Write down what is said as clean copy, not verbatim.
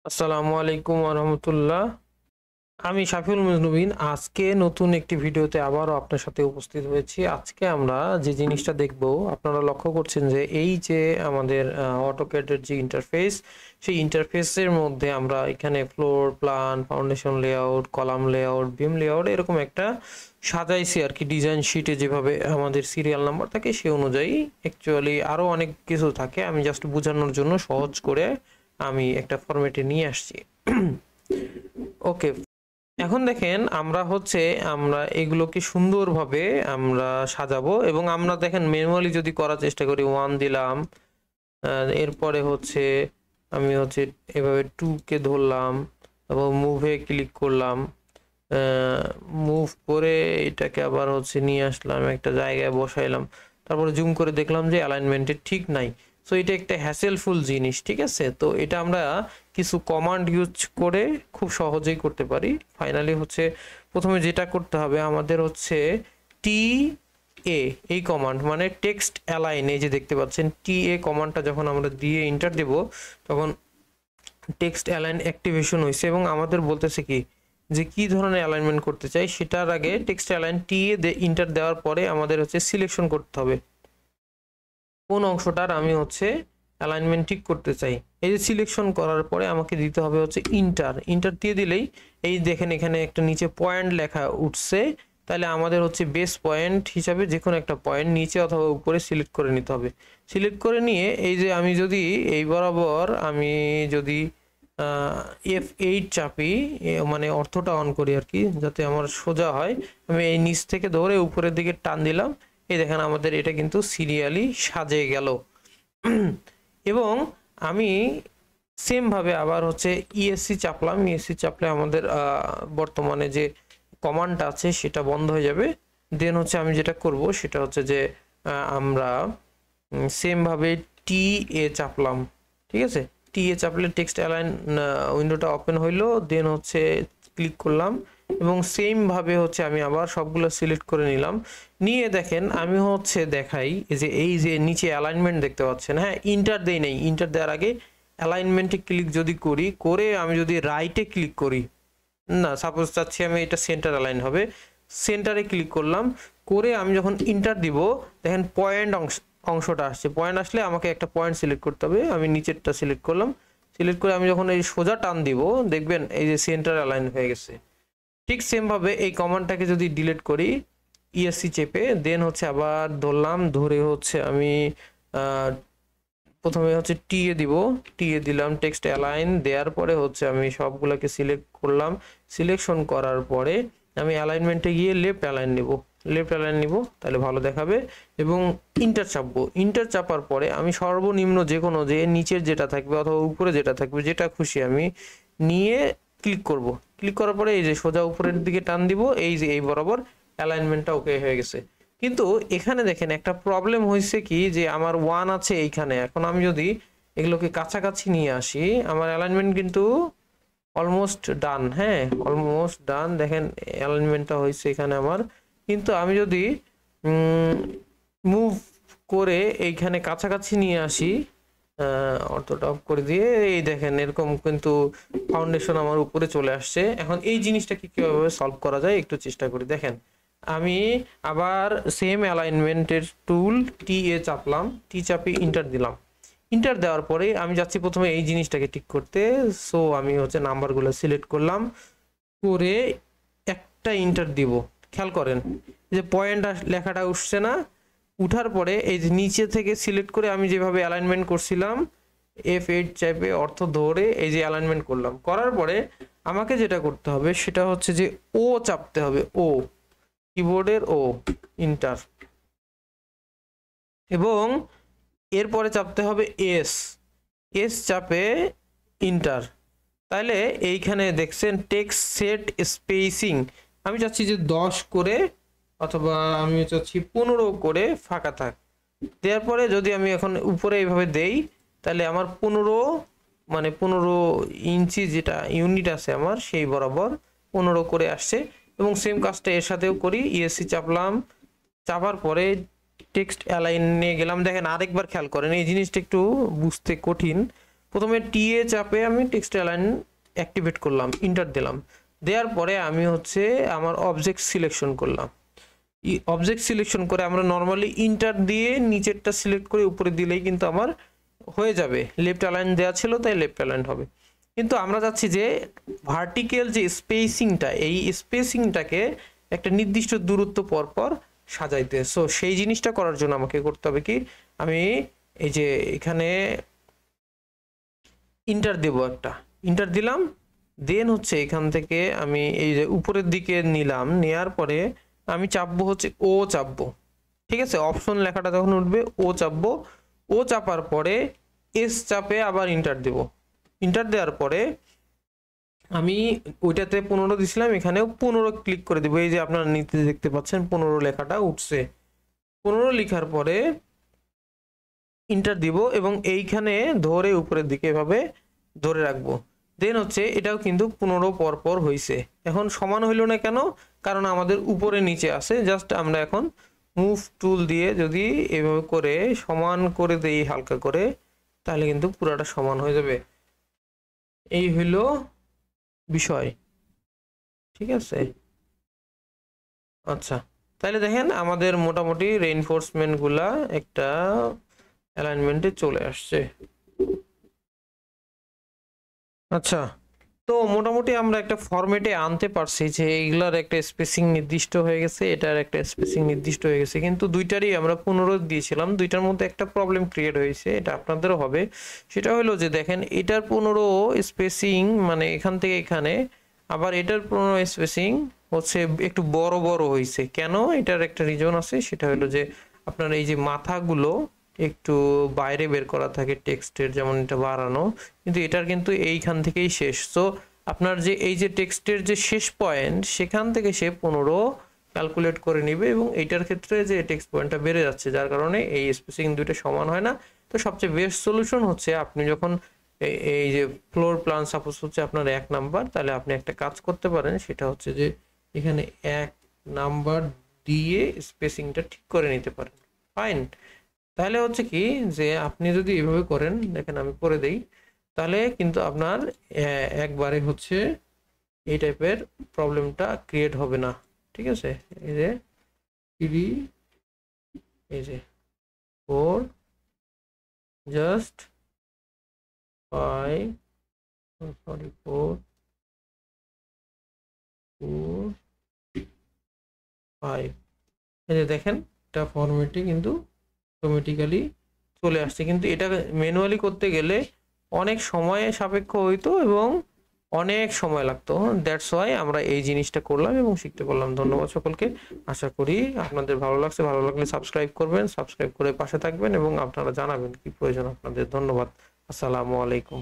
আসসালামু আলাইকুম রহমতুল্লাহ। আমি শাফিউল মুজনুবিন। আজকে নতুন একটি ভিডিওতে আবারও আপনার সাথে উপস্থিত হয়েছি। আজকে আমরা যে জিনিসটা দেখব, আপনারা লক্ষ্য করছেন যে এই যে আমাদের অটোক্যাডের যে ইন্টারফেস, সেই ইন্টারফেসের মধ্যে আমরা এখানে floor plan, foundation layout, column layout, বিম লেআউট এরকম একটা সাজাইছি আর কি। ডিজাইন শিটে যেভাবে আমাদের সিরিয়াল নাম্বার থাকে সেই অনুযায়ী অ্যাকচুয়ালি আরও অনেক কিছু থাকে। আমি জাস্ট বোঝানোর জন্য সহজ করে আমি একটা ফরম্যাটে নিয়ে আসছি। ওকে, এখন দেখেন আমরা এগুলোকে সুন্দরভাবে আমরা সাজাবো এবং আমরা দেখেন ম্যানুয়ালি যদি করার চেষ্টা করি, 1 দিলাম, এরপরে আমি এভাবে 2 কে ধরলাম এবং মুভে ক্লিক করলাম। মুভ করে এটাকে আবার নিয়ে আসলাম, একটা জায়গায় বসাইলাম, তারপরে জুম করে দেখলাম যে অ্যালাইনমেন্টে ঠিক নাই। সো এটা একটা হ্যাসেলফুল জিনিস, ঠিক আছে? তো এটা আমরা কিছু কমান্ড ইউজ করে খুব সহজেই করতে পারি। ফাইনালি প্রথমে যেটা করতে হবে আমাদের টি এ, এই কমান্ড মানে টেক্সট অ্যালাইন। এই যে দেখতে পাচ্ছেন টি এ কমান্ডটা যখন আমরা দিয়ে এন্টার দেব তখন টেক্সট অ্যালাইন অ্যাক্টিভেশন হয়েছে এবং আমাদের বলতেছে যে কি ধরনের অ্যালাইনমেন্ট করতে চাই। সেটার আগে টেক্সট অ্যালাইন টি এ এন্টার দেওয়ার পরে আমাদের সিলেকশন করতে হবে কোন অংশটার আমি অ্যালাইনমেন্ট ঠিক করতে চাই। এই যে সিলেকশন করার পরে আমাকে দিতে হবে ইন্টার দিয়ে দিলেই এই দেখেন এখানে একটা নিচে পয়েন্ট লেখা উঠছে। তাহলে আমাদের বেস পয়েন্ট হিসাবে যে কোনো একটা পয়েন্ট নিচে অথবা উপরে সিলেক্ট করে নিতে হবে। সিলেক্ট করে নিয়ে এই যে আমি যদি এই বরাবর আমি যদি F8 চাপি, মানে অর্থটা অন করি আর কি, যাতে আমার সোজা হয়। আমি এই নিচ থেকে ধরে উপরের দিকে টান দিলাম, এই দেখেন আমাদের এটা কিন্তু সিরিয়ালি সাজে গেল। এবং আমি সেম ভাবে আবার ইএসসি চাপলাম। ইএসসি চাপলে আমাদের বর্তমানে যে কমান্ডটা আছে সেটা বন্ধ হয়ে যাবে। দেন আমি যেটা করব সেটা যে আমরা সেম ভাবে টি এ চাপলাম, ঠিক আছে? টি এ চাপলে টেক্সট অ্যালাইন উইন্ডোটা ওপেন হইলো। দেন ক্লিক করলাম এবং সেম ভাবে আমি আবার সবগুলো সিলেক্ট করে নিলাম। নিয়ে দেখেন আমি দেখাই যে এই যে নিচে অ্যালাইনমেন্ট দেখতে পাচ্ছেন, হ্যাঁ, ইন্টার দেই নাই। ইন্টার দেওয়ার আগে অ্যালাইনমেন্টে ক্লিক যদি করি, করে আমি যদি রাইটে ক্লিক করি, না সাপোজ চাচ্ছি আমি এটা সেন্টার অ্যালাইন হবে, সেন্টারে ক্লিক করলাম, করে আমি যখন ইন্টার দিব দেখেন পয়েন্ট অংশটা আসছে। পয়েন্ট আসলে আমাকে একটা পয়েন্ট সিলেক্ট করতে হবে। আমি নিচেরটা সিলেক্ট করলাম। সিলেক্ট করে আমি যখন এই সোজা টান দিব দেখবেন এই যে সেন্টার অ্যালাইন হয়ে গেছে। ঠিক সেম ভাবে এই কমান্ডটাকে যদি ডিলিট করি ইএসসি চেপে, দেন আবার ধরলাম, ধরে আমি প্রথমে টি এ দিব, টি এ দিলাম, টেক্সট অ্যালাইন দেওয়ার পরে আমি সবগুলোকে সিলেক্ট করলাম। সিলেকশন করার পরে আমি অ্যালাইনমেন্টে গিয়ে লেফট অ্যালাইন নিব, তাহলে ভালো দেখাবে। এবং ইন্টার চাপবো। ইন্টার চাপার পরে আমি সর্বনিম্ন যে কোনো যে নিচের যেটা থাকবে অথবা উপরে যেটা থাকবে, যেটা খুশি আমি নিয়ে ক্লিক করব। ক্লিক করার পরে এই যে সোজা উপরের দিকে টান দিব, এই যে এই বরাবর অ্যালাইনমেন্টটা ওকে হয়ে গেছে। কিন্তু এখানে দেখেন একটা প্রবলেম হয়েছে যে আমার 1 আছে এইখানে। এখন আমি যদি এগুলোকে কাছাকাছি নিয়ে আসি, আমার অ্যালাইনমেন্ট কিন্তু অলমোস্ট ডান। হ্যাঁ, অলমোস্ট ডান। দেখেন অ্যালাইনমেন্টটা হয়েছে এখানে আমার। কিন্তু আমি যদি মুভ করে এইখানে কাছাকাছি নিয়ে আসি, অর্থটা অফ করে দিয়ে, এই দেখেন এরকম কিন্তু ফাউন্ডেশন আমার উপরে চলে আসছে। এখন এই জিনিসটাকে কিভাবে সলভ করা যায় একটু চেষ্টা করি। দেখেন আমি আবার সেম অ্যালাইনমেন্টের টুল টি এ চাপলাম, টি চাপি ইন্টার দিলাম। ইন্টার দেওয়ার পরে আমি যাচ্ছি প্রথমে এই জিনিসটাকে ঠিক করতে। সো আমি নাম্বারগুলো সিলেক্ট করলাম, করে একটা ইন্টার দিব। খেয়াল করেন যে পয়েন্ট লেখাটা উঠছে না? উঠার পরে এই যে নিচে থেকে সিলেক্ট করে আমি যেভাবে অ্যালাইনমেন্ট করছিলাম F8 চাপে অর্থ ধরে এই যে অ্যালাইনমেন্ট করলাম, করার পরে আমাকে যেটা করতে হবে সেটা যে ও চাপতে হবে, ও কিবোর্ডের ও, ইন্টার। এবং এরপরে চাপতে হবে এস, এস চাপে ইন্টার। তাহলে এইখানে দেখছেন টেক্সট সেট স্পেসিং আমি চাচ্ছি যে 10 করে, অথবা আমি চাচ্ছি 15 করে ফাঁকা থাক। দেওয়ার পরে যদি আমি এখন উপরে এইভাবে দেই, তাহলে আমার 15 মানে 15 ইঞ্চি যেটা ইউনিট আছে আমার, সেই বরাবর 15 করে আসছে। এবং সেম কাজটা এর সাথেও করি। ইএসসি চাপলাম, চাপার পরে টেক্সট অ্যালাইন নিয়ে গেলাম। দেখেন আরেকবার খেয়াল করেন, এই জিনিসটা একটু বুঝতে কঠিন। প্রথমে টিএ চাপে আমি টেক্সট অ্যালাইন অ্যাক্টিভেট করলাম, ইন্টার দিলাম। দেওয়ার পরে আমি হচ্ছে আমার অবজেক্ট সিলেকশন করলাম। অবজেক্ট সিলেকশন করে আমরা নর্মালি ইন্টার দিয়ে নিচেরটা সিলেক্ট করে উপরে দিলেই কিন্তু আমার হয়ে যাবে। লেফট অ্যালাইন দেওয়া ছিল তাই লেফট অ্যালাইন হবে। কিন্তু আমরা চাচ্ছি যে ভার্টিক্যাল যে স্পেসিংটা, এই স্পেসিংটাকে একটা নির্দিষ্ট দূরত্ব পর পর সাজাইতে। সো সেই জিনিসটা করার জন্য আমাকে করতে হবে কি, আমি এই যে এখানে ইন্টার দেব, একটা ইন্টার দিলাম। দেন হচ্ছে এখান থেকে আমি এই যে উপরের দিকে নিলাম, নেওয়ার পরে আমি চাপবো হচ্ছে ও চাপবো, ঠিক আছে। অপশন লেখাটা যখন উঠবে ও চাপবো, ও চাপার পরে এস চাপে আবার ইন্টার দেব। ইন্টার দেওয়ার পরে আমি ওইটাতে 15 দিছিলাম, এখানেও 15 ক্লিক করে দেবো। এই যে আপনারা নিচে দেখতে পাচ্ছেন 15 লেখাটা উঠছে। 15 লেখার পরে ইন্টার দিব এবং এইখানে ধরে উপরের দিকে এভাবে ধরে রাখবো। দেন হচ্ছে এটাও কিন্তু 15 পর পর হয়েছে। এখন সমান হইল না কেন? কারণ আমাদের উপরে নিচে আছে। জাস্ট আমরা এখন মুভ টুল দিয়ে যদি এভাবে করে সমান করে দেই হালকা করে, তাহলে কিন্তু পুরাটা সমান হয়ে যাবে। এই হইল বিষয়, ঠিক আছে। আচ্ছা, তাহলে দেখেন আমাদের মোটামুটি রেইনফোর্সমেন্ট গুলা একটা অ্যালাইনমেন্টে চলে আসছে। আচ্ছা, তো মোটামুটি আমরা একটা ফরম্যাটে আনতে পারছি যে এইগুলার একটা স্পেসিং নির্দিষ্ট হয়ে গেছে, এটার একটা স্পেসিং নির্দিষ্ট হয়ে গেছে। কিন্তু দুইটারই আমরা 15 দিয়েছিলাম, দুইটার মধ্যে একটা প্রবলেম ক্রিয়েট হয়েছে, এটা আপনাদেরও হবে। সেটা হলো যে দেখেন এটার 15 স্পেসিং মানে এখান থেকে এখানে, আবার এটার 15 স্পেসিং হচ্ছে একটু বড় বড় হয়েছে। কেন? এটার একটা রিজন আছে, সেটা হলো যে আপনার এই যে মাথাগুলো একটু বাইরে বের করা থাকে টেক্সটের, যেমন এটা বাড়ানো, কিন্তু এটার কিন্তু এইখান থেকেই শেষ। তো আপনার যে এই যে টেক্সটের যে শেষ পয়েন্ট, সেখান থেকে সে 15 ক্যালকুলেট করে নেবে এবং এইটার ক্ষেত্রে যে টেক্সট পয়েন্টটা বেড়ে যাচ্ছে, যার কারণে এই স্পেসিং দুইটা সমান হয় না। তো সবচেয়ে বেস্ট সলিউশন হচ্ছে আপনি যখন এই যে ফ্লোর প্ল্যান সাপোজ হচ্ছে আপনার 1 নাম্বার, তাহলে আপনি একটা কাজ করতে পারেন, সেটা হচ্ছে যে এখানে 1 নাম্বার দিয়ে স্পেসিংটা ঠিক করে নিতে পারেন। ফাইন। তাহলে হচ্ছে কি যে আপনি যদি এভাবে করেন, দেখেন আমি করে দেই, তাহলে কিন্তু আপনার একবারে হচ্ছে এই টাইপের প্রবলেমটা ক্রিয়েট হবে না, ঠিক আছে। এই যে 3, এই যে 4, জাস্ট 5, সরি 4, 4, 5, এই যে দেখেন এটা ফরম্যাটে কিন্তু অটোমেটিক্যালি চলে আসছে। কিন্তু এটা ম্যানুয়ালি করতে গেলে অনেক সময় সাপেক্ষ হইতো এবং অনেক সময় লাগতো। দ্যাটস ওয়াই আমরা এই জিনিসটা করলাম এবং শিখতে পারলাম। ধন্যবাদ সকলকে। আশা করি আপনাদের ভালো লাগছে। ভালো লাগলে সাবস্ক্রাইব করবেন, সাবস্ক্রাইব করে পাশে থাকবেন এবং আপনারা জানাবেন কি প্রয়োজন আপনাদের। ধন্যবাদ। আসসালামু আলাইকুম।